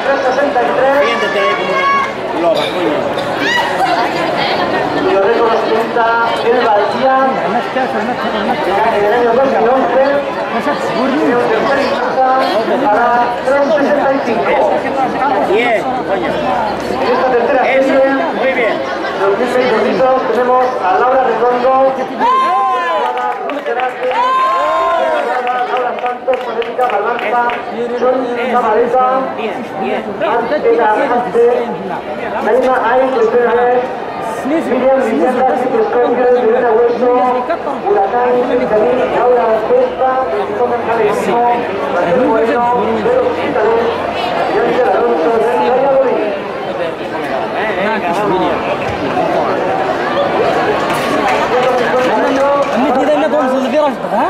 363. Siéntate ahí como una loba, coño. Y lo reconocimiento el Valdía en el año 2011 tiene un tercer instante para 365. Bien, coño. En esta tercera serie Muy bien. de los 16 bonitos tenemos a Laura Redondo, a Ruth Gerardi, a Laura Santos, Mónica Barbanza, Johnny Zabaleta, Bien, bien. Antela Ante, Naima Ay, primera vez, Miriam Vivienda, Chico Scorpio, Lorena Hueso, Huracán, Benjamín, Laura Cuesta, Tomás Javier, Marcelo Bueno, Vero Quintanes, Yángel Alonso, Naya Bolívar. Venga, vamos. أمي إذا ما تقول في الفراش ها؟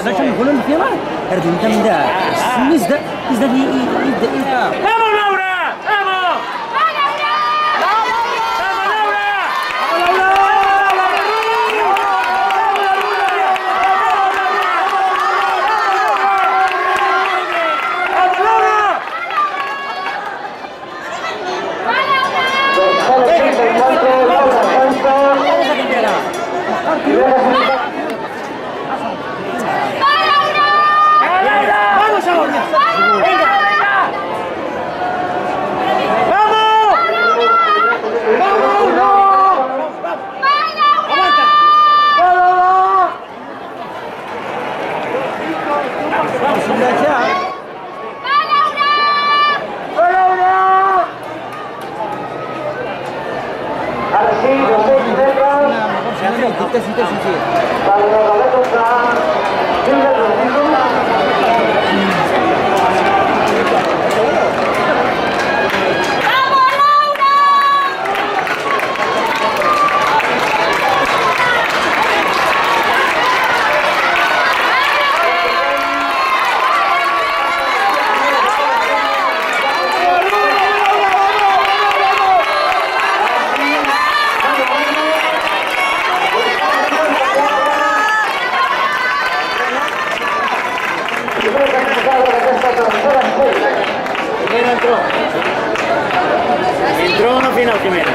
باش نقولوا الفراش هذا أنت من ذا السميز ذا إذا ¡Vamos, Laura! ¡Vamos! ¡Vamos ahora! ¡Venga! ¡Vamos! ¡Aguanta! Ahora sí, 200 metros. Para los galetos a Silvia Rodrigo. Entró una final primero.